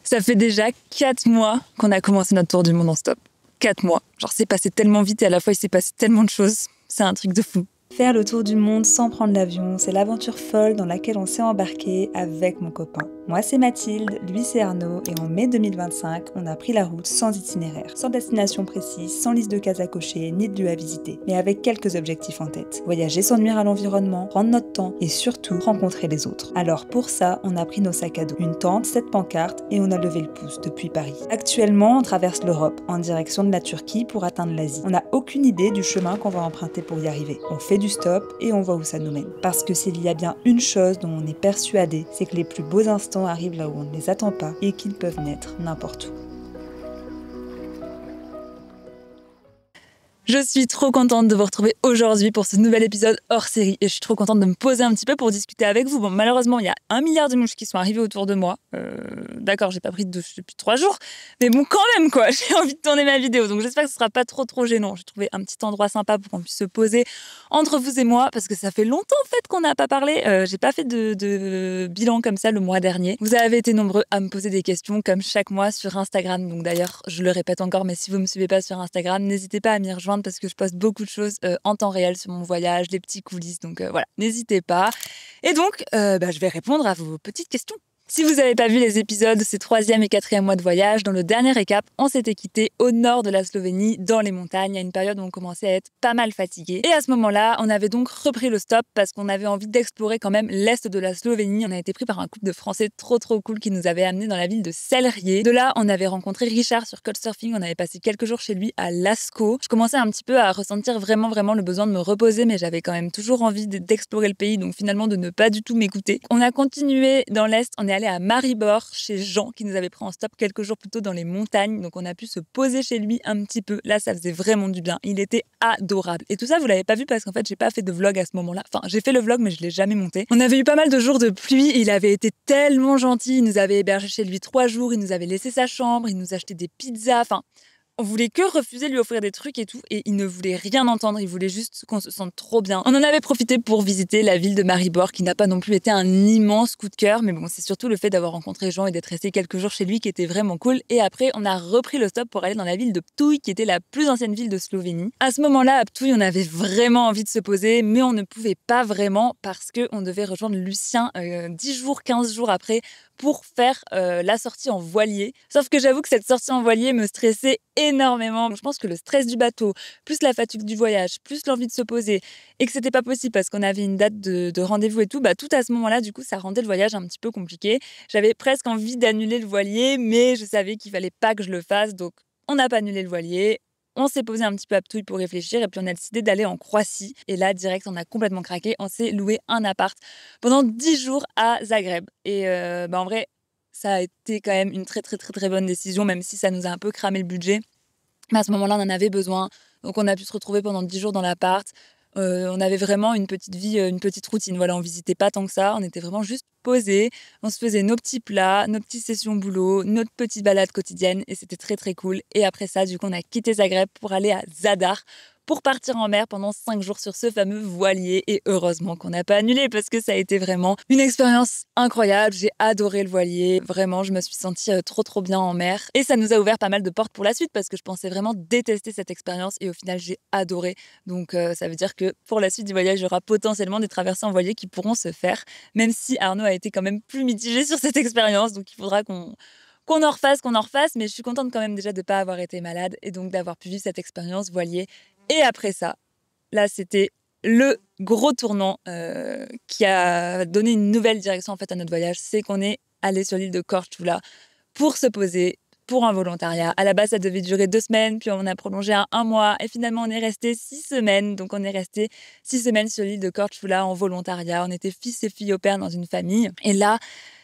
Ça fait déjà 4 mois qu'on a commencé notre tour du monde en stop. 4 mois. Genre, c'est passé tellement vite et à la fois, il s'est passé tellement de choses. C'est un truc de fou. Faire le tour du monde sans prendre l'avion, c'est l'aventure folle dans laquelle on s'est embarqué avec mon copain. Moi c'est Mathilde, lui c'est Arnaud et en mai 2025, on a pris la route sans itinéraire, sans destination précise, sans liste de cases à cocher, ni de lieu à visiter, mais avec quelques objectifs en tête. Voyager sans nuire à l'environnement, prendre notre temps et surtout rencontrer les autres. Alors pour ça, on a pris nos sacs à dos, une tente, 7 pancartes et on a levé le pouce depuis Paris. Actuellement, on traverse l'Europe en direction de la Turquie pour atteindre l'Asie. On n'a aucune idée du chemin qu'on va emprunter pour y arriver. On fait du stop et on voit où ça nous mène. Parce que s'il y a bien une chose dont on est persuadé, c'est que les plus beaux instants arrivent là où on ne les attend pas et qu'ils peuvent naître n'importe où. Je suis trop contente de vous retrouver aujourd'hui pour ce nouvel épisode hors série et je suis trop contente de me poser un petit peu pour discuter avec vous. Bon, malheureusement, il y a 1 milliard de mouches qui sont arrivées autour de moi. D'accord, j'ai pas pris de douche depuis 3 jours, mais bon, quand même, quoi. J'ai envie de tourner ma vidéo, donc j'espère que ce sera pas trop gênant. J'ai trouvé un petit endroit sympa pour qu'on puisse se poser entre vous et moi, parce que ça fait longtemps, en fait, qu'on n'a pas parlé. J'ai pas fait de bilan comme ça le mois dernier. Vous avez été nombreux à me poser des questions, comme chaque mois, sur Instagram. Donc d'ailleurs, je le répète encore, mais si vous me suivez pas sur Instagram, n'hésitez pas à m'y rejoindre parce que je poste beaucoup de choses en temps réel sur mon voyage, les petits coulisses, donc voilà, n'hésitez pas. Et donc, je vais répondre à vos petites questions. Si vous n'avez pas vu les épisodes de ces 3e et 4e mois de voyage, dans le dernier récap, on s'était quitté au nord de la Slovénie, dans les montagnes, à une période où on commençait à être pas mal fatigué. Et à ce moment-là, on avait donc repris le stop parce qu'on avait envie d'explorer quand même l'est de la Slovénie. On a été pris par un couple de Français trop cool qui nous avait amenés dans la ville de Celrier. De là, on avait rencontré Richard sur Couchsurfing. On avait passé quelques jours chez lui à Lascaux. Je commençais un petit peu à ressentir vraiment le besoin de me reposer, mais j'avais quand même toujours envie d'explorer le pays, donc finalement de ne pas du tout m'écouter. On a continué dans l'est, on est allé à Maribor chez Jean qui nous avait pris en stop quelques jours plus tôt dans les montagnes, donc on a pu se poser chez lui un petit peu. Là, ça faisait vraiment du bien. Il était adorable. Et tout ça, vous l'avez pas vu parce qu'en fait, j'ai pas fait de vlog à ce moment-là. Enfin, j'ai fait le vlog, mais je l'ai jamais monté. On avait eu pas mal de jours de pluie. Il avait été tellement gentil. Il nous avait hébergé chez lui 3 jours. Il nous avait laissé sa chambre. Il nous achetait des pizzas. Enfin, on voulait que refuser de lui offrir des trucs et tout, et il ne voulait rien entendre, il voulait juste qu'on se sente trop bien. On en avait profité pour visiter la ville de Maribor, qui n'a pas non plus été un immense coup de cœur, mais bon, c'est surtout le fait d'avoir rencontré Jean et d'être resté quelques jours chez lui qui était vraiment cool. Et après, on a repris le stop pour aller dans la ville de Ptuj, qui était la plus ancienne ville de Slovénie. À ce moment-là, à Ptuj, on avait vraiment envie de se poser, mais on ne pouvait pas vraiment parce qu'on devait rejoindre Lucien 10 jours, 15 jours après pour faire la sortie en voilier. Sauf que j'avoue que cette sortie en voilier me stressait énormément. Je pense que le stress du bateau, plus la fatigue du voyage, plus l'envie de se poser, et que c'était pas possible parce qu'on avait une date de rendez-vous et tout, tout à ce moment-là, du coup, ça rendait le voyage un petit peu compliqué. J'avais presque envie d'annuler le voilier, mais je savais qu'il fallait pas que je le fasse, donc on n'a pas annulé le voilier. On s'est posé un petit peu à Ptuj pour réfléchir et puis on a décidé d'aller en Croatie. Et là, direct, on a complètement craqué. On s'est loué un appart pendant 10 jours à Zagreb. Et en vrai, ça a été quand même une très bonne décision, même si ça nous a un peu cramé le budget. Mais à ce moment-là, on en avait besoin. Donc on a pu se retrouver pendant 10 jours dans l'appart. On avait vraiment une petite vie, une petite routine. Voilà, on visitait pas tant que ça. On était vraiment juste posés. On se faisait nos petits plats, nos petites sessions boulot, notre petite balade quotidienne. Et c'était très cool. Et après ça, du coup, on a quitté Zagreb pour aller à Zadar pour partir en mer pendant 5 jours sur ce fameux voilier. Et heureusement qu'on n'a pas annulé parce que ça a été vraiment une expérience incroyable. J'ai adoré le voilier. Vraiment, je me suis sentie trop bien en mer. Et ça nous a ouvert pas mal de portes pour la suite parce que je pensais vraiment détester cette expérience. Et au final, j'ai adoré. Donc ça veut dire que pour la suite du voyage, il y aura potentiellement des traversées en voilier qui pourront se faire. Même si Arnaud a été quand même plus mitigé sur cette expérience. Donc il faudra qu'on en refasse. Mais je suis contente quand même déjà de ne pas avoir été malade et donc d'avoir pu vivre cette expérience voilier. Et après ça, là, c'était le gros tournant qui a donné une nouvelle direction en fait à notre voyage. C'est qu'on est allé sur l'île de Korčula pour se poser pour un volontariat. À la base, ça devait durer 2 semaines, puis on a prolongé à 1 mois. Et finalement, on est resté 6 semaines. Donc, on est resté 6 semaines sur l'île de Korčula en volontariat. On était fils et filles au père dans une famille. Et là,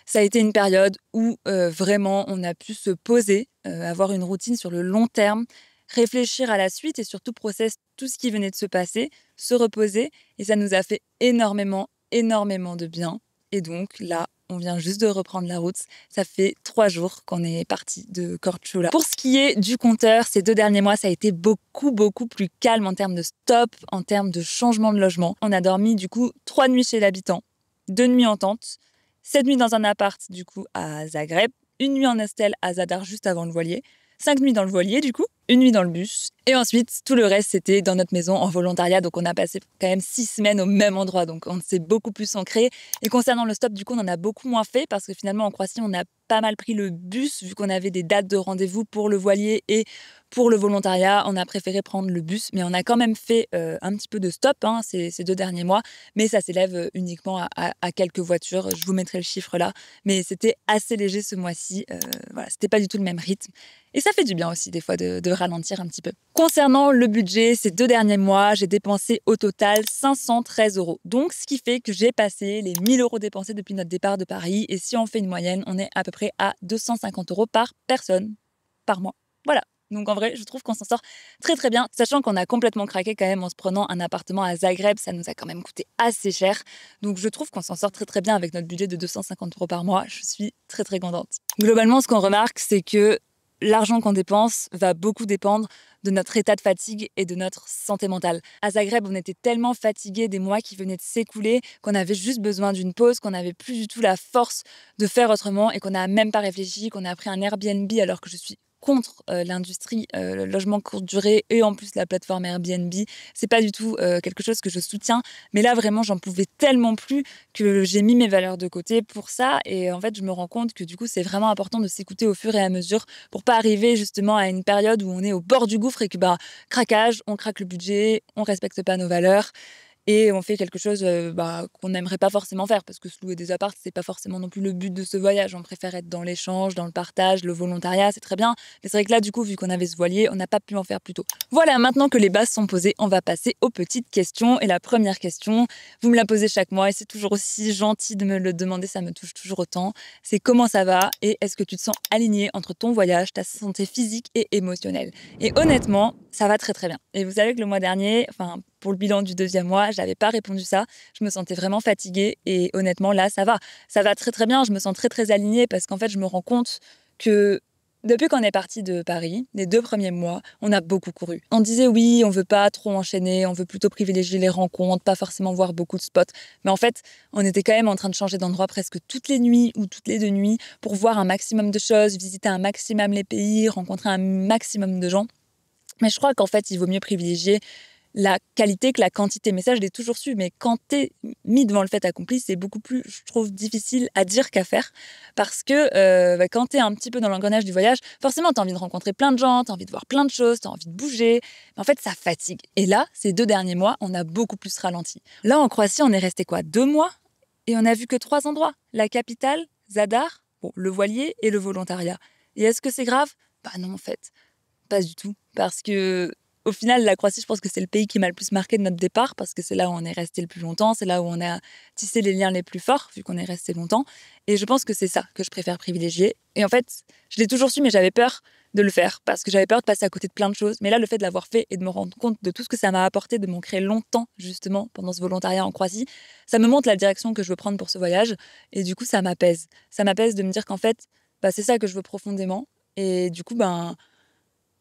ça a été une période où vraiment, on a pu se poser, avoir une routine sur le long terme, réfléchir à la suite et surtout processer tout ce qui venait de se passer, se reposer. Et ça nous a fait énormément de bien. Et donc là, on vient juste de reprendre la route. Ça fait 3 jours qu'on est parti de Korčula. Pour ce qui est du compteur, ces 2 derniers mois, ça a été beaucoup plus calme en termes de stop, en termes de changement de logement. On a dormi du coup 3 nuits chez l'habitant, 2 nuits en tente, 7 nuits dans un appart du coup à Zagreb. une nuit en Estelle à Zadar juste avant le voilier, 5 nuits dans le voilier du coup, une nuit dans le bus. Et ensuite, tout le reste, c'était dans notre maison en volontariat. Donc, on a passé quand même 6 semaines au même endroit. Donc, on s'est beaucoup plus ancré. Et concernant le stop, du coup, on en a beaucoup moins fait parce que finalement, en Croatie, on a pas mal pris le bus vu qu'on avait des dates de rendez-vous pour le voilier et pour le volontariat. On a préféré prendre le bus, mais on a quand même fait un petit peu de stop ces 2 derniers mois. Mais ça s'élève uniquement à quelques voitures. Je vous mettrai le chiffre là. Mais c'était assez léger ce mois-ci. Voilà, c'était pas du tout le même rythme. Et ça fait du bien aussi des fois de ralentir un petit peu. Concernant le budget, ces 2 derniers mois, j'ai dépensé au total 513 €. Donc, ce qui fait que j'ai passé les 1 000 € dépensés depuis notre départ de Paris. Et si on fait une moyenne, on est à peu près à 250 € par personne, par mois. Voilà. Donc en vrai, je trouve qu'on s'en sort très très bien, sachant qu'on a complètement craqué quand même en se prenant un appartement à Zagreb, ça nous a quand même coûté assez cher. Donc je trouve qu'on s'en sort très très bien avec notre budget de 250 € par mois. Je suis très très contente. Globalement, ce qu'on remarque, c'est que l'argent qu'on dépense va beaucoup dépendre de notre état de fatigue et de notre santé mentale. À Zagreb, on était tellement fatigués des mois qui venaient de s'écouler qu'on avait juste besoin d'une pause, qu'on n'avait plus du tout la force de faire autrement et qu'on n'a même pas réfléchi, qu'on a pris un Airbnb alors que je suis contre l'industrie logement courte durée et en plus la plateforme Airbnb. C'est pas du tout quelque chose que je soutiens, mais là vraiment j'en pouvais tellement plus que j'ai mis mes valeurs de côté pour ça et en fait je me rends compte que du coup c'est vraiment important de s'écouter au fur et à mesure pour pas arriver justement à une période où on est au bord du gouffre et que craquage, on craque le budget, on respecte pas nos valeurs. Et on fait quelque chose qu'on n'aimerait pas forcément faire parce que se louer des apparts, c'est pas forcément non plus le but de ce voyage. On préfère être dans l'échange, dans le partage, le volontariat, c'est très bien. Mais c'est vrai que là, du coup, vu qu'on avait ce voilier, on n'a pas pu en faire plus tôt. Voilà, maintenant que les bases sont posées, on va passer aux petites questions. Et la première question, vous me la posez chaque mois et c'est toujours aussi gentil de me le demander, ça me touche toujours autant. C'est comment ça va et est-ce que tu te sens aligné entre ton voyage, ta santé physique et émotionnelle. Et honnêtement, ça va très très bien. Et vous savez que le mois dernier, pour le bilan du 2e mois, j'avais pas répondu ça. Je me sentais vraiment fatiguée et honnêtement, là, ça va. Ça va très, très bien. Je me sens très, très alignée parce qu'en fait, je me rends compte que depuis qu'on est parti de Paris, les 2 premiers mois, on a beaucoup couru. On disait oui, on veut pas trop enchaîner, on veut plutôt privilégier les rencontres, pas forcément voir beaucoup de spots. Mais en fait, on était quand même en train de changer d'endroit presque toutes les nuits ou toutes les 2 nuits pour voir un maximum de choses, visiter un maximum les pays, rencontrer un maximum de gens. Mais je crois qu'en fait, il vaut mieux privilégier la qualité que la quantité. Mais ça, je l'ai toujours su. Mais quand t'es mis devant le fait accompli, c'est beaucoup plus, je trouve, difficile à dire qu'à faire. Parce que quand t'es un petit peu dans l'engrenage du voyage, forcément, t'as envie de rencontrer plein de gens, t'as envie de voir plein de choses, t'as envie de bouger. Mais en fait, ça fatigue. Et là, ces 2 derniers mois, on a beaucoup plus ralenti. Là, en Croatie, on est resté 2 mois et on a vu que 3 endroits. La capitale, Zadar, le voilier et le volontariat. Et est-ce que c'est grave ? Non, en fait. Pas du tout. Parce que au final, la Croatie, je pense que c'est le pays qui m'a le plus marqué de notre départ parce que c'est là où on est resté le plus longtemps, c'est là où on a tissé les liens les plus forts vu qu'on est resté longtemps. Et je pense que c'est ça que je préfère privilégier. Et en fait, je l'ai toujours su, mais j'avais peur de le faire parce que j'avais peur de passer à côté de plein de choses. Mais là, le fait de l'avoir fait et de me rendre compte de tout ce que ça m'a apporté, de m'ancrer longtemps justement pendant ce volontariat en Croatie, ça me montre la direction que je veux prendre pour ce voyage. Et du coup, ça m'apaise. Ça m'apaise de me dire qu'en fait, c'est ça que je veux profondément. Et du coup,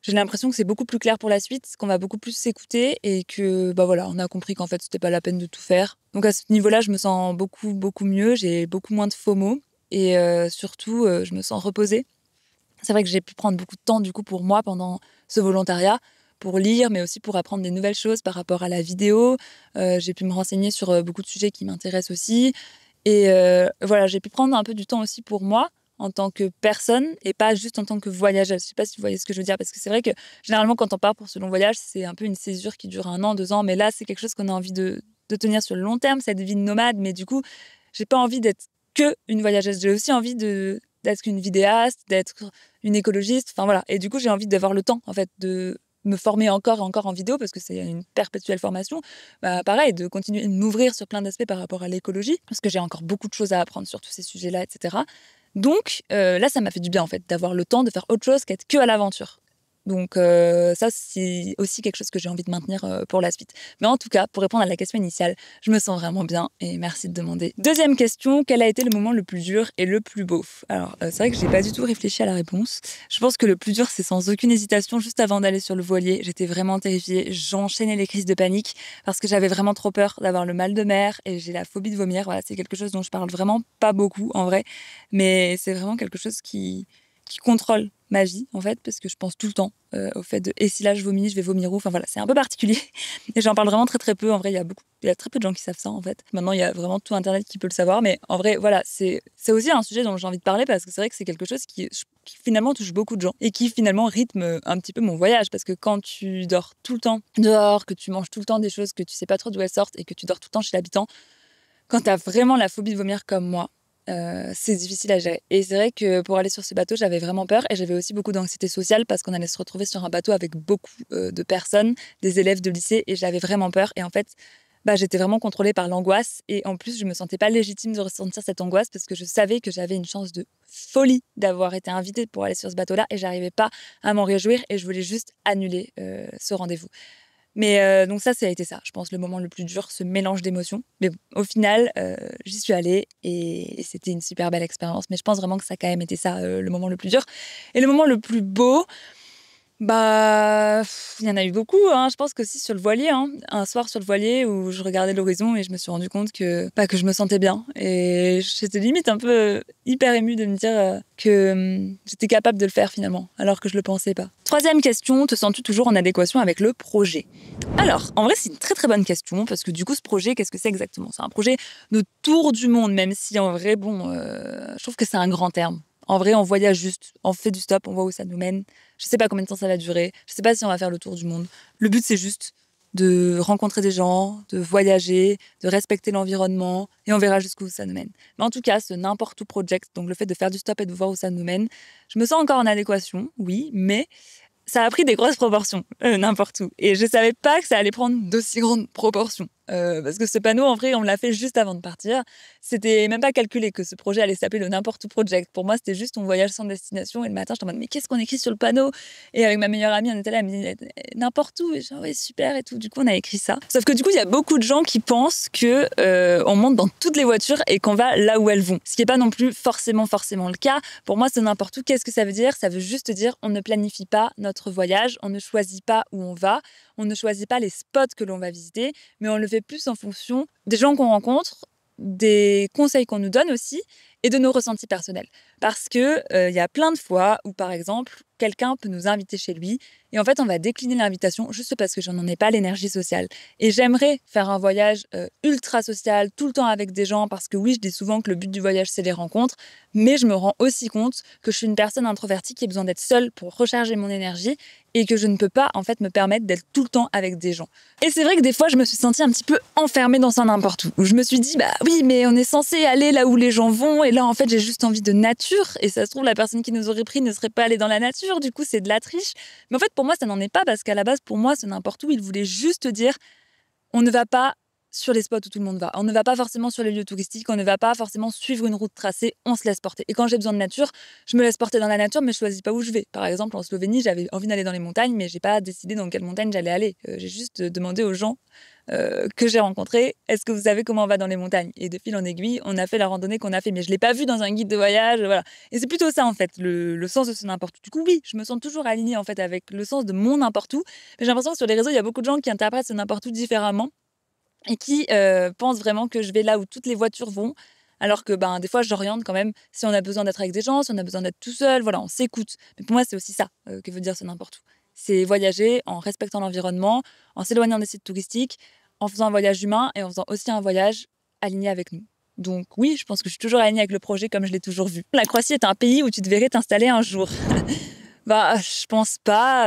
j'ai l'impression que c'est beaucoup plus clair pour la suite, qu'on va beaucoup plus s'écouter et que, on a compris qu'en fait, c'était pas la peine de tout faire. Donc à ce niveau-là, je me sens beaucoup, beaucoup mieux, j'ai beaucoup moins de FOMO et surtout, je me sens reposée. C'est vrai que j'ai pu prendre beaucoup de temps, du coup, pour moi pendant ce volontariat, pour lire, mais aussi pour apprendre des nouvelles choses par rapport à la vidéo. J'ai pu me renseigner sur beaucoup de sujets qui m'intéressent aussi. Et j'ai pu prendre un peu du temps aussi pour moi, en tant que personne et pas juste en tant que voyageuse. Je sais pas si vous voyez ce que je veux dire, parce que c'est vrai que généralement quand on part pour ce long voyage, c'est un peu une césure qui dure 1 an, 2 ans, mais là c'est quelque chose qu'on a envie de tenir sur le long terme, cette vie de nomade, mais du coup j'ai pas envie d'être que une voyageuse, j'ai aussi envie d'être une vidéaste, d'être une écologiste, et du coup j'ai envie d'avoir le temps en fait de me former encore et encore en vidéo parce que c'est une perpétuelle formation. Pareil, de continuer de m'ouvrir sur plein d'aspects par rapport à l'écologie parce que j'ai encore beaucoup de choses à apprendre sur tous ces sujets-là, etc. Donc là, ça m'a fait du bien en fait d'avoir le temps de faire autre chose qu'être que à l'aventure. Donc ça, c'est aussi quelque chose que j'ai envie de maintenir pour la suite. Mais en tout cas, pour répondre à la question initiale, je me sens vraiment bien et merci de demander. Deuxième question, quel a été le moment le plus dur et le plus beau? Alors, c'est vrai que j'ai pas du tout réfléchi à la réponse. Je pense que le plus dur, c'est sans aucune hésitation, juste avant d'aller sur le voilier, j'étais vraiment terrifiée. J'enchaînais les crises de panique parce que j'avais vraiment trop peur d'avoir le mal de mer et j'ai la phobie de vomir. Voilà, c'est quelque chose dont je parle vraiment pas beaucoup en vrai, mais c'est vraiment quelque chose qui contrôle ma vie, en fait, parce que je pense tout le temps au fait de et si là je vomis, je vais vomir où? Enfin voilà, c'est un peu particulier et j'en parle vraiment très très peu. En vrai, il y a très peu de gens qui savent ça, en fait. Maintenant, il y a vraiment tout Internet qui peut le savoir, mais en vrai, voilà, c'est aussi un sujet dont j'ai envie de parler parce que c'est vrai que c'est quelque chose qui finalement touche beaucoup de gens et qui finalement rythme un petit peu mon voyage parce que quand tu dors tout le temps dehors, que tu manges tout le temps des choses que tu sais pas trop d'où elles sortent et que tu dors tout le temps chez l'habitant, quand tu as vraiment la phobie de vomir comme moi, c'est difficile à gérer. Et c'est vrai que pour aller sur ce bateau, j'avais vraiment peur et j'avais aussi beaucoup d'anxiété sociale parce qu'on allait se retrouver sur un bateau avec beaucoup de personnes, des élèves de lycée, et j'avais vraiment peur. Et en fait, bah, j'étais vraiment contrôlée par l'angoisse. Et en plus, je me sentais pas légitime de ressentir cette angoisse parce que je savais que j'avais une chance de folie d'avoir été invitée pour aller sur ce bateau-là et j'arrivais pas à m'en réjouir et je voulais juste annuler ce rendez-vous. Mais donc ça a été ça, je pense, le moment le plus dur, ce mélange d'émotions. Mais bon, au final, j'y suis allée et c'était une super belle expérience. Mais je pense vraiment que ça a quand même été ça, le moment le plus dur. Et le moment le plus beau, bah, il y en a eu beaucoup, hein. Je pense qu'aussi sur le voilier, hein. Un soir sur le voilier où je regardais l'horizon et je me suis rendu compte que je me sentais bien. Et j'étais limite un peu hyper émue de me dire que j'étais capable de le faire finalement, alors que je le pensais pas. Troisième question, te sens-tu toujours en adéquation avec le projet? Alors, en vrai, c'est une très très bonne question parce que du coup, ce projet, qu'est-ce que c'est exactement? C'est un projet de tour du monde, même si en vrai, bon, je trouve que c'est un grand terme. En vrai, on voyage juste, on fait du stop, on voit où ça nous mène. Je sais pas combien de temps ça va durer. Je sais pas si on va faire le tour du monde. Le but, c'est juste de rencontrer des gens, de voyager, de respecter l'environnement et on verra jusqu'où ça nous mène. Mais en tout cas, ce n'importe où project, donc le fait de faire du stop et de voir où ça nous mène, je me sens encore en adéquation, oui, mais ça a pris des grosses proportions, n'importe où. Et je savais pas que ça allait prendre d'aussi grandes proportions. Parce que ce panneau, en vrai, on l'a fait juste avant de partir. C'était même pas calculé que ce projet allait s'appeler le N'importe où Project. Pour moi, c'était juste on voyage sans destination. Et le matin, j'étais en mode, mais qu'est-ce qu'on écrit sur le panneau? Et avec ma meilleure amie, on était là, elle me dit, n'importe où. Et genre, ouais, super et tout. Du coup, on a écrit ça. Sauf que du coup, il y a beaucoup de gens qui pensent que on monte dans toutes les voitures et qu'on va là où elles vont. Ce qui est pas non plus forcément le cas. Pour moi, c'est n'importe où. Qu'est-ce que ça veut dire? Ça veut juste dire on ne planifie pas notre voyage, on ne choisit pas où on va, on ne choisit pas les spots que l'on va visiter, mais on le fait plus en fonction des gens qu'on rencontre, des conseils qu'on nous donne aussi et de nos ressentis personnels. Parce que y a plein de fois où, par exemple, quelqu'un peut nous inviter chez lui et en fait, on va décliner l'invitation juste parce que je n'en ai pas l'énergie sociale. Et j'aimerais faire un voyage ultra social, tout le temps avec des gens, parce que oui, je dis souvent que le but du voyage, c'est les rencontres, mais je me rends aussi compte que je suis une personne introvertie qui a besoin d'être seule pour recharger mon énergie et que je ne peux pas, en fait, me permettre d'être tout le temps avec des gens. Et c'est vrai que des fois, je me suis sentie un petit peu enfermée dans un n'importe où je me suis dit, bah oui, mais on est censé aller là où les gens vont, et là, en fait, j'ai juste envie de nature, et ça se trouve, la personne qui nous aurait pris ne serait pas allée dans la nature, du coup, c'est de la triche. Mais en fait, pour moi, ça n'en est pas, parce qu'à la base, pour moi, ce n'importe où, il voulait juste dire, on ne va pas sur les spots où tout le monde va. On ne va pas forcément sur les lieux touristiques, on ne va pas forcément suivre une route tracée, on se laisse porter. Et quand j'ai besoin de nature, je me laisse porter dans la nature, mais je choisis pas où je vais. Par exemple, en Slovénie, j'avais envie d'aller dans les montagnes, mais j'ai pas décidé dans quelle montagne j'allais aller. J'ai juste demandé aux gens que j'ai rencontrés, est-ce que vous savez comment on va dans les montagnes? Et de fil en aiguille, on a fait la randonnée qu'on a fait, mais je l'ai pas vu dans un guide de voyage, voilà. Et c'est plutôt ça, en fait, le sens de ce n'importe où. Du coup, oui, je me sens toujours alignée, en fait, avec le sens de mon n'importe où, mais j'ai l'impression que sur les réseaux, il y a beaucoup de gens qui interprètent ce n'importe où différemment et qui pensent vraiment que je vais là où toutes les voitures vont, alors que ben, des fois, j'oriente quand même si on a besoin d'être avec des gens, si on a besoin d'être tout seul, voilà, on s'écoute. Mais pour moi, c'est aussi ça que veut dire ce n'importe où. C'est voyager en respectant l'environnement, en s'éloignant des sites touristiques, en faisant un voyage humain et en faisant aussi un voyage aligné avec nous. Donc oui, je pense que je suis toujours alignée avec le projet comme je l'ai toujours vu. La Croatie est un pays où tu devrais t'installer un jour. Bah, je pense pas.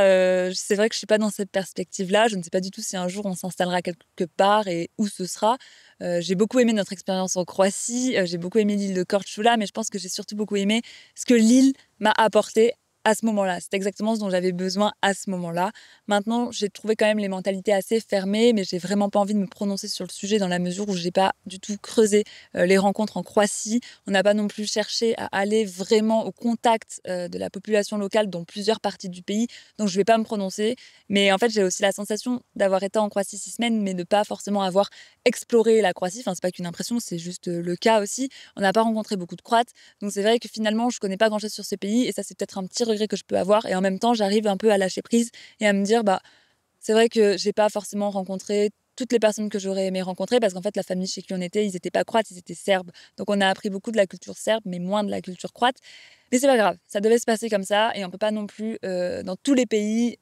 C'est vrai que je suis pas dans cette perspective-là. Je ne sais pas du tout si un jour on s'installera quelque part et où ce sera. J'ai beaucoup aimé notre expérience en Croatie. J'ai beaucoup aimé l'île de Korčula, mais je pense que j'ai surtout beaucoup aimé ce que l'île m'a apporté à ce moment-là. C'est exactement ce dont j'avais besoin à ce moment-là. Maintenant, j'ai trouvé quand même les mentalités assez fermées, mais j'ai vraiment pas envie de me prononcer sur le sujet dans la mesure où j'ai pas du tout creusé les rencontres en Croatie. On n'a pas non plus cherché à aller vraiment au contact de la population locale dans plusieurs parties du pays, donc je vais pas me prononcer. Mais en fait, j'ai aussi la sensation d'avoir été en Croatie 6 semaines, mais de pas forcément avoir exploré la Croatie. Enfin, c'est pas qu'une impression, c'est juste le cas aussi. On n'a pas rencontré beaucoup de Croates, donc c'est vrai que finalement, je connais pas grand-chose sur ce pays, et ça, c'est peut-être un petit regret que je peux avoir. Et en même temps, j'arrive un peu à lâcher prise et à me dire, bah, c'est vrai que j'ai pas forcément rencontré toutes les personnes que j'aurais aimé rencontrer, parce qu'en fait, la famille chez qui on était, ils étaient pas croates, ils étaient serbes. Donc on a appris beaucoup de la culture serbe, mais moins de la culture croate. Mais c'est pas grave, ça devait se passer comme ça, et on peut pas non plus, dans tous les pays,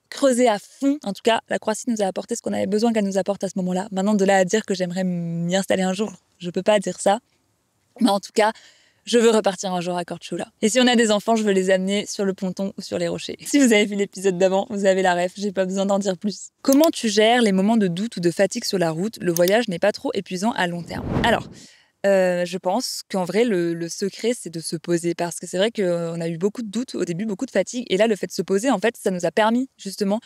creuser à fond. En tout cas, la Croatie nous a apporté ce qu'on avait besoin qu'elle nous apporte à ce moment-là. Maintenant, de là à dire que j'aimerais m'y installer un jour, je peux pas dire ça. Mais en tout cas, je veux repartir un jour à Korčula. Et si on a des enfants, je veux les amener sur le ponton ou sur les rochers. Si vous avez vu l'épisode d'avant, vous avez la ref, j'ai pas besoin d'en dire plus. Comment tu gères les moments de doute ou de fatigue sur la route? Le voyage n'est pas trop épuisant à long terme. Alors, je pense qu'en vrai, le secret, c'est de se poser, parce que c'est vrai qu'on a eu beaucoup de doutes au début, beaucoup de fatigue, et là, le fait de se poser, en fait, ça nous a permis justement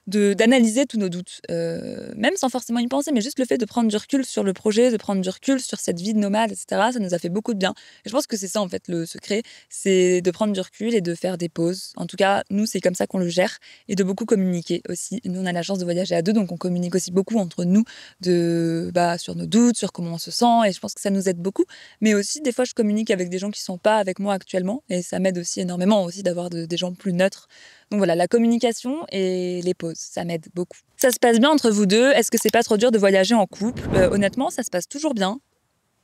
d'analyser tous nos doutes, même sans forcément y penser, mais juste le fait de prendre du recul sur le projet, de prendre du recul sur cette vie de nomade, et cetera, ça nous a fait beaucoup de bien. Et je pense que c'est ça, en fait, le secret, c'est de prendre du recul et de faire des pauses. En tout cas, nous, c'est comme ça qu'on le gère, et de beaucoup communiquer aussi. Nous, on a la chance de voyager à 2, donc on communique aussi beaucoup entre nous sur nos doutes, sur comment on se sent, et je pense que ça nous aide beaucoup. Mais aussi, des fois, je communique avec des gens qui sont pas avec moi actuellement, et ça m'aide aussi énormément aussi d'avoir des gens plus neutres. Donc voilà, la communication et les pauses, ça m'aide beaucoup. Ça se passe bien entre vous deux? Est-ce que c'est pas trop dur de voyager en couple? Honnêtement, ça se passe toujours bien.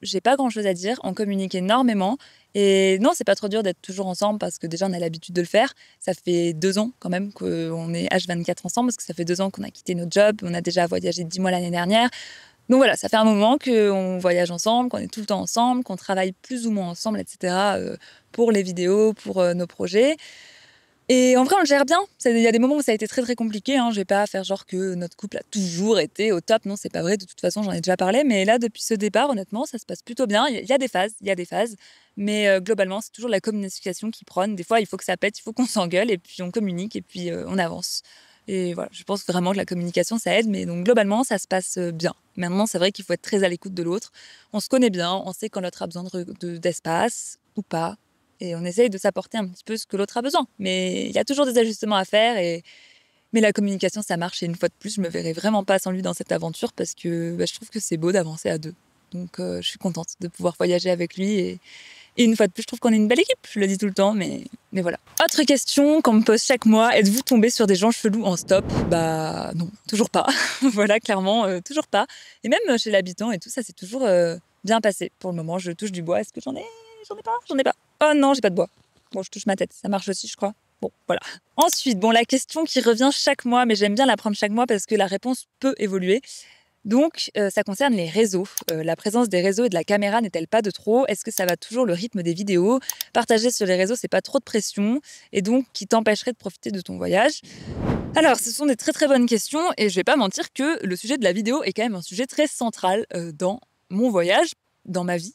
J'ai pas grand-chose à dire, on communique énormément. Et non, c'est pas trop dur d'être toujours ensemble, parce que déjà, on a l'habitude de le faire. Ça fait 2 ans quand même qu'on est H24 ensemble, parce que ça fait 2 ans qu'on a quitté notre job. On a déjà voyagé 10 mois l'année dernière. Donc voilà, ça fait un moment qu'on voyage ensemble, qu'on est tout le temps ensemble, qu'on travaille plus ou moins ensemble, etc. Pour les vidéos, pour nos projets. Et en vrai, on le gère bien. Il y a des moments où ça a été très très compliqué, hein. Je vais pas faire genre que notre couple a toujours été au top. Non, c'est pas vrai. De toute façon, j'en ai déjà parlé. Mais là, depuis ce départ, honnêtement, ça se passe plutôt bien. Il y a des phases, il y a des phases. Mais globalement, c'est toujours la communication qui prône. Des fois, il faut que ça pète, il faut qu'on s'engueule, et puis on communique, et puis on avance. Et voilà, je pense vraiment que la communication, ça aide. Mais donc, globalement, ça se passe bien. Maintenant, c'est vrai qu'il faut être très à l'écoute de l'autre. On se connaît bien, on sait quand l'autre a besoin d'espace ou pas. Et on essaye de s'apporter un petit peu ce que l'autre a besoin. Mais il y a toujours des ajustements à faire. Mais la communication, ça marche. Et une fois de plus, je me verrai vraiment pas sans lui dans cette aventure, parce que je trouve que c'est beau d'avancer à 2. Donc, je suis contente de pouvoir voyager avec lui. Et une fois de plus, je trouve qu'on est une belle équipe. Je le dis tout le temps, mais voilà. Autre question qu'on me pose chaque mois: êtes-vous tombé sur des gens chelous en stop? Bah non, toujours pas. Voilà, clairement, toujours pas. Et même chez l'habitant et tout, ça s'est toujours bien passé. Pour le moment, je touche du bois. Est-ce que j'en ai? J'en ai pas. Oh non, j'ai pas de bois. Bon, je touche ma tête. Ça marche aussi, je crois. Bon, voilà. Ensuite, la question qui revient chaque mois, mais j'aime bien la prendre chaque mois parce que la réponse peut évoluer. Donc, ça concerne les réseaux. La présence des réseaux et de la caméra n'est-elle pas de trop? Est-ce que ça va toujours le rythme des vidéos? Partager sur les réseaux, c'est pas trop de pression, et donc qui t'empêcherait de profiter de ton voyage? Alors, ce sont des très très bonnes questions, et je vais pas mentir que le sujet de la vidéo est quand même un sujet très central dans mon voyage, dans ma vie,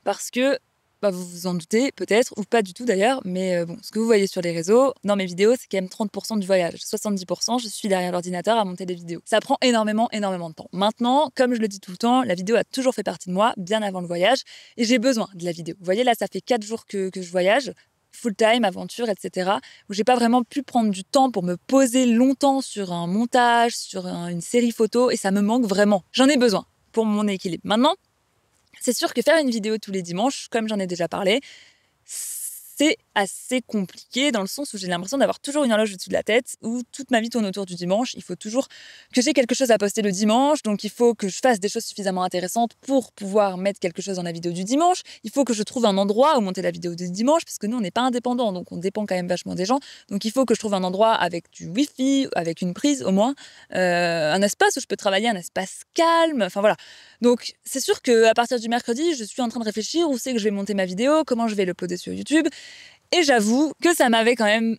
parce que vous vous en doutez peut-être, ou pas du tout d'ailleurs, mais ce que vous voyez sur les réseaux, dans mes vidéos, c'est quand même 30% du voyage. 70%, je suis derrière l'ordinateur à monter des vidéos. Ça prend énormément de temps. Maintenant, comme je le dis tout le temps, la vidéo a toujours fait partie de moi, bien avant le voyage, et j'ai besoin de la vidéo. Vous voyez, là, ça fait 4 jours que je voyage, full-time, aventure, etc., où j'ai pas vraiment pu prendre du temps pour me poser longtemps sur un montage, sur une série photo, et ça me manque vraiment. J'en ai besoin pour mon équilibre. Maintenant, c'est sûr que faire une vidéo tous les dimanches, comme j'en ai déjà parlé, c'est assez compliqué, dans le sens où j'ai l'impression d'avoir toujours une horloge au-dessus de la tête, où toute ma vie tourne autour du dimanche. Il faut toujours que j'ai quelque chose à poster le dimanche, donc il faut que je fasse des choses suffisamment intéressantes pour pouvoir mettre quelque chose dans la vidéo du dimanche. Il faut que je trouve un endroit où monter la vidéo du dimanche, parce que nous, on n'est pas indépendants, donc on dépend quand même vachement des gens. Donc il faut que je trouve un endroit avec du Wi-Fi, avec une prise au moins, un espace où je peux travailler, un espace calme, enfin voilà. Donc c'est sûr qu'à partir du mercredi, je suis en train de réfléchir où c'est que je vais monter ma vidéo, comment je vais l'uploader sur YouTube. Et j'avoue que ça m'avait quand même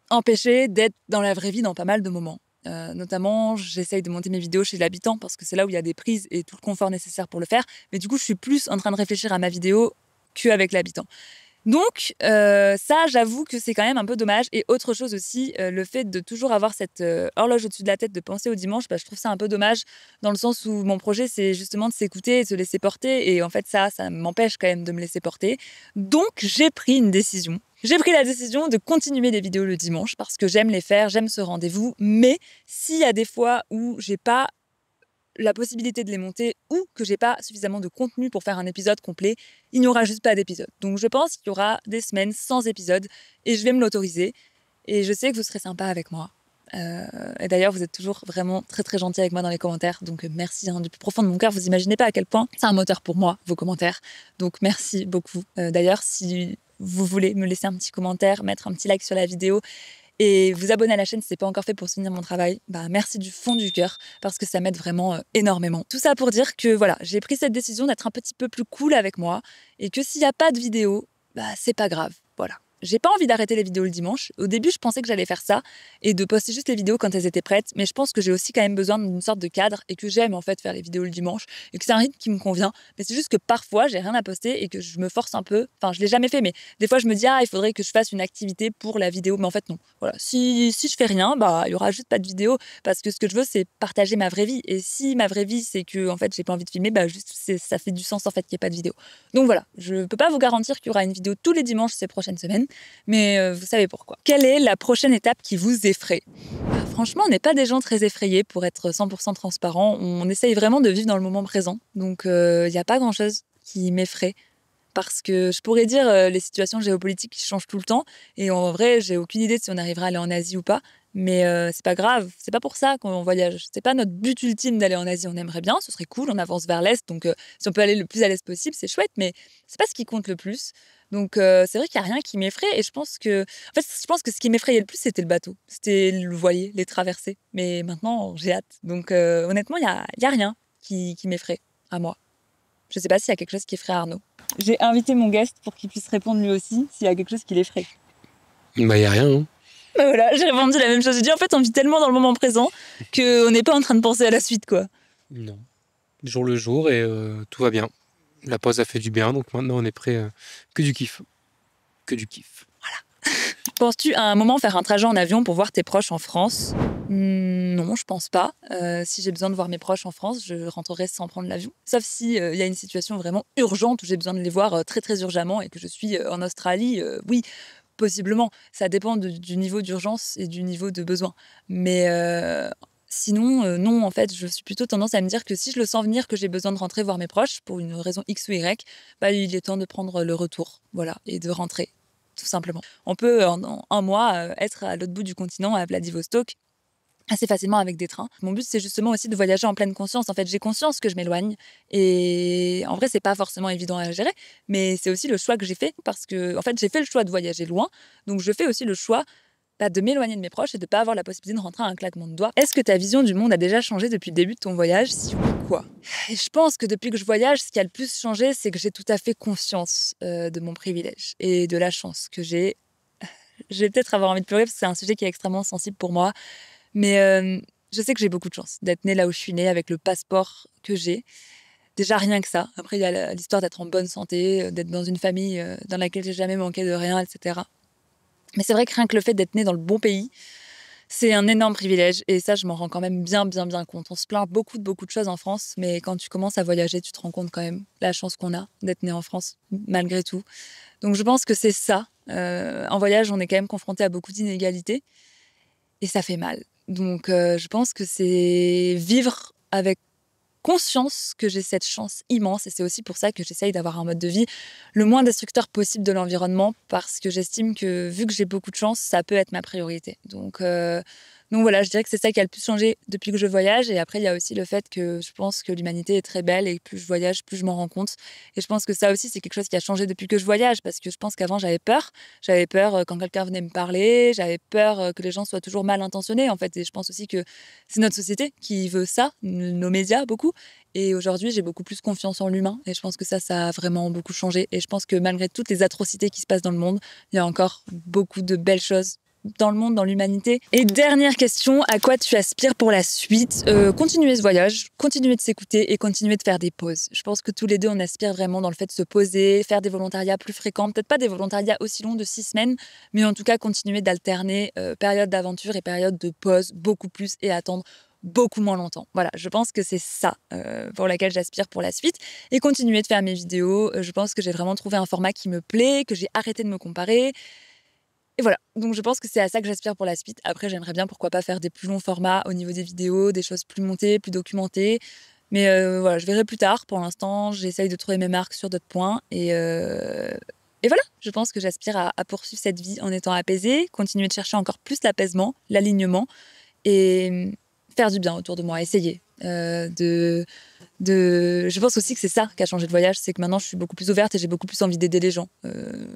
empêché d'être dans la vraie vie dans pas mal de moments. Notamment, j'essaye de monter mes vidéos chez l'habitant, parce que c'est là où il y a des prises et tout le confort nécessaire pour le faire. Mais du coup, je suis plus en train de réfléchir à ma vidéo qu'avec l'habitant. Donc, ça, j'avoue que c'est quand même un peu dommage. Et autre chose aussi, le fait de toujours avoir cette horloge au-dessus de la tête, de penser au dimanche, bah, je trouve ça un peu dommage dans le sens où mon projet, c'est justement de s'écouter et de se laisser porter. Et en fait, ça m'empêche quand même de me laisser porter. Donc, j'ai pris une décision. J'ai pris la décision de continuer les vidéos le dimanche parce que j'aime les faire, j'aime ce rendez-vous. Mais s'il y a des fois où j'ai pas la possibilité de les monter ou que j'ai pas suffisamment de contenu pour faire un épisode complet, il n'y aura juste pas d'épisode. Donc je pense qu'il y aura des semaines sans épisode et je vais me l'autoriser. Et je sais que vous serez sympa avec moi. Et d'ailleurs, vous êtes toujours vraiment très très gentil avec moi dans les commentaires. Donc merci du plus profond de mon cœur. Vous imaginez pas à quel point c'est un moteur pour moi, vos commentaires. Donc merci beaucoup. D'ailleurs, si vous voulez me laisser un petit commentaire, mettre un petit like sur la vidéo et vous abonner à la chaîne si ce n'est pas encore fait pour soutenir mon travail, bah merci du fond du cœur parce que ça m'aide vraiment énormément. Tout ça pour dire que voilà, j'ai pris cette décision d'être un petit peu plus cool avec moi et que s'il n'y a pas de vidéo, bah c'est pas grave. Voilà. J'ai pas envie d'arrêter les vidéos le dimanche. Au début, je pensais que j'allais faire ça et de poster juste les vidéos quand elles étaient prêtes. Mais je pense que j'ai aussi quand même besoin d'une sorte de cadre et que j'aime en fait faire les vidéos le dimanche et que c'est un rythme qui me convient. Mais c'est juste que parfois, j'ai rien à poster et que je me force un peu. Enfin, je l'ai jamais fait, mais des fois, je me dis il faudrait que je fasse une activité pour la vidéo. Mais en fait, non. Voilà. Si je fais rien, bah il y aura juste pas de vidéo parce que ce que je veux, c'est partager ma vraie vie. Et si ma vraie vie, c'est que en fait, j'ai pas envie de filmer, bah juste ça fait du sens en fait qu'il n'y ait pas de vidéo. Donc voilà, je peux pas vous garantir qu'il y aura une vidéo tous les dimanches ces prochaines semaines. Mais vous savez pourquoi. Quelle est la prochaine étape qui vous effraie ? Franchement, on n'est pas des gens très effrayés pour être 100% transparent. On essaye vraiment de vivre dans le moment présent. Donc, il n'y a pas grand-chose qui m'effraie. Parce que je pourrais dire les situations géopolitiques qui changent tout le temps. Et en vrai, j'ai aucune idée de si on arrivera à aller en Asie ou pas. Mais c'est pas grave, c'est pas pour ça qu'on voyage. C'est pas notre but ultime d'aller en Asie. On aimerait bien, ce serait cool, on avance vers l'Est. Donc si on peut aller le plus à l'Est possible, c'est chouette, mais c'est pas ce qui compte le plus. Donc c'est vrai qu'il n'y a rien qui m'effraie. Et je pense que ce qui m'effrayait le plus, c'était le bateau. C'était le voilier, les traversées. Mais maintenant, j'ai hâte. Donc honnêtement, il y a rien qui m'effraie à moi. Je sais pas s'il y a quelque chose qui effraie Arnaud. J'ai invité mon guest pour qu'il puisse répondre lui aussi s'il y a quelque chose qui l'effraie. Bah, y a rien. Hein. Bah voilà, j'ai répondu la même chose. J'ai dit en fait, on vit tellement dans le moment présent qu'on n'est pas en train de penser à la suite, quoi. Non. Jour le jour et tout va bien. La pause a fait du bien, donc maintenant on est prêt. Que du kiff. Que du kiff. Voilà. Penses-tu à un moment faire un trajet en avion pour voir tes proches en France ? Non, je pense pas. Si j'ai besoin de voir mes proches en France, je rentrerai sans prendre l'avion. Sauf si y a une situation vraiment urgente où j'ai besoin de les voir très très urgemment et que je suis en Australie, oui, possiblement. Ça dépend du niveau d'urgence et du niveau de besoin. Mais sinon, non, en fait, je suis plutôt tendance à me dire que si je le sens venir, que j'ai besoin de rentrer voir mes proches pour une raison X ou Y, bah, il est temps de prendre le retour, voilà, et de rentrer, tout simplement. On peut, en un mois, être à l'autre bout du continent, à Vladivostok, assez facilement avec des trains. Mon but, c'est justement aussi de voyager en pleine conscience. En fait, j'ai conscience que je m'éloigne. Et en vrai, c'est pas forcément évident à gérer, mais c'est aussi le choix que j'ai fait parce que, en fait, j'ai fait le choix de voyager loin. Donc, je fais aussi le choix de m'éloigner de mes proches et de pas avoir la possibilité de rentrer à un claquement de doigts. Est-ce que ta vision du monde a déjà changé depuis le début de ton voyage ? Si oui, quoi ? Et je pense que depuis que je voyage, ce qui a le plus changé, c'est que j'ai tout à fait conscience de mon privilège et de la chance que j'ai. Je vais peut-être avoir envie de pleurer parce que c'est un sujet qui est extrêmement sensible pour moi. Mais je sais que j'ai beaucoup de chance d'être née là où je suis née, avec le passeport que j'ai. Déjà, rien que ça. Après, il y a l'histoire d'être en bonne santé, d'être dans une famille dans laquelle j'ai jamais manqué de rien, etc. Mais c'est vrai que rien que le fait d'être née dans le bon pays, c'est un énorme privilège. Et ça, je m'en rends quand même bien compte. On se plaint beaucoup de choses en France, mais quand tu commences à voyager, tu te rends compte quand même la chance qu'on a d'être née en France, malgré tout. Donc, je pense que c'est ça. En voyage, on est quand même confronté à beaucoup d'inégalités. Et ça fait mal. Donc, je pense que c'est vivre avec conscience que j'ai cette chance immense. Et c'est aussi pour ça que j'essaye d'avoir un mode de vie le moins destructeur possible de l'environnement, parce que j'estime que, vu que j'ai beaucoup de chance, ça peut être ma priorité. Donc voilà, je dirais que c'est ça qui a le plus changé depuis que je voyage. Et après, il y a aussi le fait que je pense que l'humanité est très belle et plus je voyage, plus je m'en rends compte. Et je pense que ça aussi, c'est quelque chose qui a changé depuis que je voyage, parce que je pense qu'avant, j'avais peur. J'avais peur quand quelqu'un venait me parler. J'avais peur que les gens soient toujours mal intentionnés, en fait. Et je pense aussi que c'est notre société qui veut ça, nos médias, beaucoup. Et aujourd'hui, j'ai beaucoup plus confiance en l'humain. Et je pense que ça a vraiment beaucoup changé. Et je pense que malgré toutes les atrocités qui se passent dans le monde, il y a encore beaucoup de belles choses dans le monde, dans l'humanité. Et dernière question, à quoi tu aspires pour la suite? Continuer ce voyage, continuer de s'écouter et continuer de faire des pauses. Je pense que tous les deux, on aspire vraiment dans le fait de se poser, faire des volontariats plus fréquents, peut-être pas des volontariats aussi longs de 6 semaines, mais en tout cas continuer d'alterner période d'aventure et période de pause beaucoup plus et attendre beaucoup moins longtemps. Voilà, je pense que c'est ça pour laquelle j'aspire pour la suite et continuer de faire mes vidéos. Je pense que j'ai vraiment trouvé un format qui me plaît, que j'ai arrêté de me comparer. Et voilà, donc je pense que c'est à ça que j'aspire pour la suite. Après, j'aimerais bien, pourquoi pas, faire des plus longs formats au niveau des vidéos, des choses plus montées, plus documentées. Mais voilà, je verrai plus tard. Pour l'instant, j'essaye de trouver mes marques sur d'autres points. Et voilà, je pense que j'aspire à poursuivre cette vie en étant apaisée, continuer de chercher encore plus l'apaisement, l'alignement et faire du bien autour de moi, essayer Je pense aussi que c'est ça qui a changé de voyage, c'est que maintenant je suis beaucoup plus ouverte et j'ai beaucoup plus envie d'aider les gens,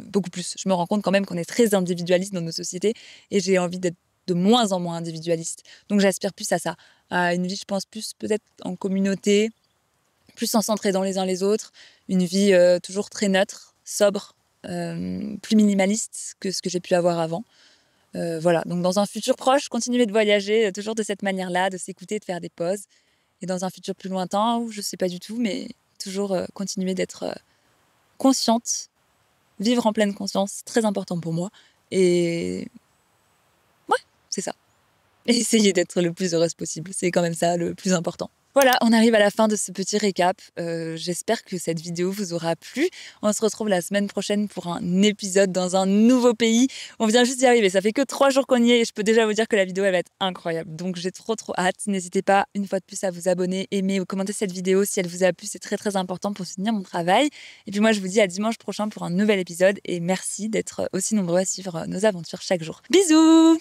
beaucoup plus. Je me rends compte quand même qu'on est très individualiste dans nos sociétés et j'ai envie d'être de moins en moins individualiste. Donc j'aspire plus à ça, à une vie, je pense, plus peut-être en communauté, plus en s'entraidant les uns les autres, une vie toujours très neutre, sobre, plus minimaliste que ce que j'ai pu avoir avant. Voilà, donc dans un futur proche, continuer de voyager toujours de cette manière-là, de s'écouter, de faire des pauses. Et dans un futur plus lointain, où je ne sais pas du tout, mais toujours continuer d'être consciente, vivre en pleine conscience, très important pour moi. Et ouais, c'est ça. Et essayer d'être le plus heureuse possible, c'est quand même ça le plus important. Voilà, on arrive à la fin de ce petit récap. J'espère que cette vidéo vous aura plu. On se retrouve la semaine prochaine pour un épisode dans un nouveau pays. On vient juste d'y arriver. Ça fait que 3 jours qu'on y est et je peux déjà vous dire que la vidéo, elle va être incroyable. Donc, j'ai trop hâte. N'hésitez pas, une fois de plus, à vous abonner, aimer ou commenter cette vidéo si elle vous a plu. C'est très important pour soutenir mon travail. Et puis moi, je vous dis à dimanche prochain pour un nouvel épisode. Et merci d'être aussi nombreux à suivre nos aventures chaque jour. Bisous!